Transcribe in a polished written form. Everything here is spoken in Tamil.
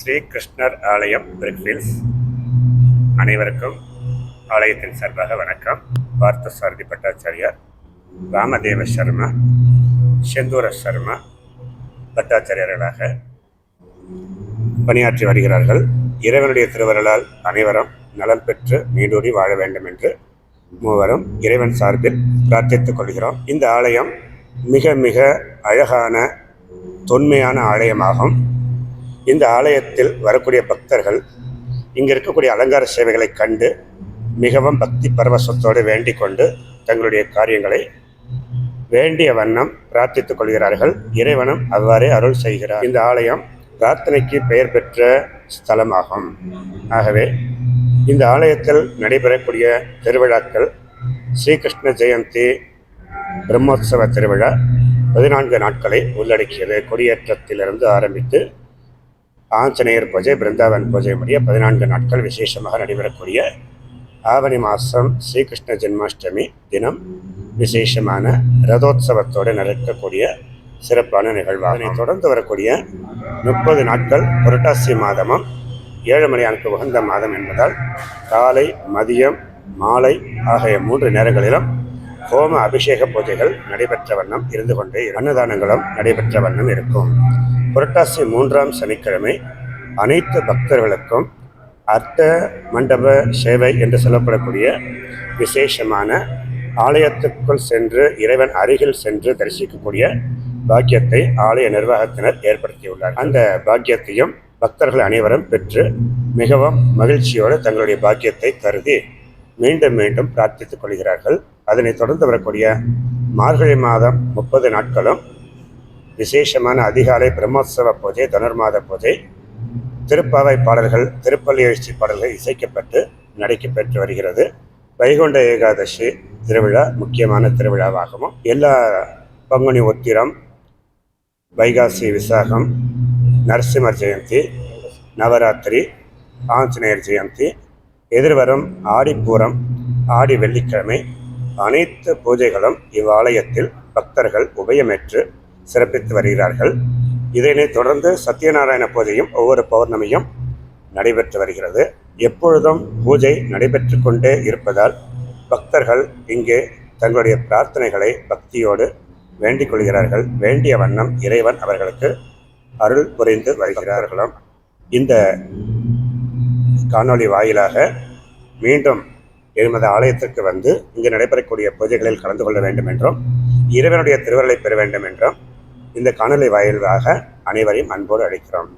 ஸ்ரீ கிருஷ்ணர் ஆலயம் பிரிக்ஃபீல்ட்ஸ். அனைவருக்கும் ஆலயத்தின் சார்பாக வணக்கம். பார்த்தசாரதி பட்டாச்சாரியார், ராமதேவ சர்மா, செந்தூர சர்மா பட்டாச்சாரியர்களாக பணியாற்றி வருகிறார்கள். இறைவனுடைய திருவருளால் அனைவரும் நலம் பெற்று நீடூடி வாழ வேண்டும் என்று மூவரும் இறைவன் சார்பில் பிரார்த்தித்துக் கொள்கிறோம். இந்த ஆலயம் மிக மிக அழகான தொன்மையான ஆலயமாகும். இந்த ஆலயத்தில் வரக்கூடிய பக்தர்கள் இங்கே இருக்கக்கூடிய அலங்கார சேவைகளை கண்டு மிகவும் பக்தி பரவசத்தோடு வேண்டிக் கொண்டு தங்களுடைய காரியங்களை வேண்டிய வண்ணம் பிரார்த்தித்துக் கொள்கிறார்கள். இறைவனும் அவ்வாறே அருள் செய்கிறார். இந்த ஆலயம் பிரார்த்தனைக்கு பெயர் பெற்ற ஸ்தலமாகும். ஆகவே இந்த ஆலயத்தில் நடைபெறக்கூடிய திருவிழாக்கள் ஸ்ரீகிருஷ்ண ஜெயந்தி பிரம்மோற்சவ திருவிழா 14 நாட்களை உள்ளடக்கியது. கொடியேற்றத்திலிருந்து ஆரம்பித்து ஆஞ்சநேயர் பூஜை, பிருந்தாவன் பூஜை முடிய 14 நாட்கள் விசேஷமாக நடைபெறக்கூடிய ஆவணி மாதம் ஸ்ரீகிருஷ்ண ஜென்மாஷ்டமி தினம் விசேஷமான ரதோத்சவத்தோடு நடக்கக்கூடிய சிறப்பான நிகழ்வாகும். தொடர்ந்து வரக்கூடிய 30 நாட்கள் புரட்டாசி மாதமும் 7 மணியானுக்கு உகந்த மாதம் என்பதால் காலை, மதியம், மாலை ஆகிய 3 நேரங்களிலும் ஹோம அபிஷேக பூஜைகள் நடைபெற்ற வண்ணம் இருந்து கொண்டே அன்னதானங்களும் நடைபெற்ற வண்ணம் இருக்கும். புரட்டாசி 3ஆம் சனிக்கிழமை அனைத்து பக்தர்களுக்கும் அர்த்த மண்டப சேவை என்று சொல்லப்படக்கூடிய விசேஷமான ஆலயத்துக்குள் சென்று இறைவன் அருகில் சென்று தரிசிக்கக்கூடிய பாக்கியத்தை ஆலய நிர்வாகத்தினர் ஏற்படுத்தியுள்ளார். அந்த பாக்கியத்தையும் பக்தர்கள் அனைவரும் பெற்று மிகவும் மகிழ்ச்சியோடு தங்களுடைய பாக்கியத்தை கருதி மீண்டும் மீண்டும் பிரார்த்தித்துக் கொள்கிறார்கள். அதனைத் தொடர்ந்து வரக்கூடிய மார்கழி மாதம் 30 நாட்களும் விசேஷமான அதிகாலை பிரம்மோற்சவ பூஜை, தனுர்மாத பூஜை, திருப்பாவை பாடல்கள், திருப்பள்ளி எழுச்சி பாடல்கள் இசைக்கப்பட்டு நடைபெற்று வருகிறது. வைகுண்ட ஏகாதசி திருவிழா முக்கியமான திருவிழாவாகவும் எல்லா பங்குனி உத்திரம், வைகாசி விசாகம், நரசிம்மர் ஜெயந்தி, நவராத்திரி, ஆஞ்சநேயர் ஜெயந்தி, எதிர்வரும் ஆடிப்பூரம், ஆடி வெள்ளிக்கிழமை அனைத்து பூஜைகளும் இவ்வாலயத்தில் பக்தர்கள் உபயமேற்று சிறப்பித்து வருகிறார்கள். இதனைத் தொடர்ந்து சத்யநாராயண பூஜையும் ஒவ்வொரு பௌர்ணமியும் நடைபெற்று வருகிறது. எப்பொழுதும் பூஜை நடைபெற்று கொண்டே இருப்பதால் பக்தர்கள் இங்கே தங்களுடைய பிரார்த்தனைகளை பக்தியோடு வேண்டிக் கொள்கிறார்கள். வேண்டிய வண்ணம் இறைவன் அவர்களுக்கு அருள் புரிந்து வருகிறார்களும் இந்த காணொளி வாயிலாக மீண்டும் எமது ஆலயத்திற்கு வந்து இங்கு நடைபெறக்கூடிய பூஜைகளில் கலந்து கொள்ள வேண்டும் என்றும் இறைவனுடைய திருவருளை பெற வேண்டும் என்றும் இந்த காணொளி வாயிலாக அனைவரையும் அன்போடு அழைக்கிறோம்.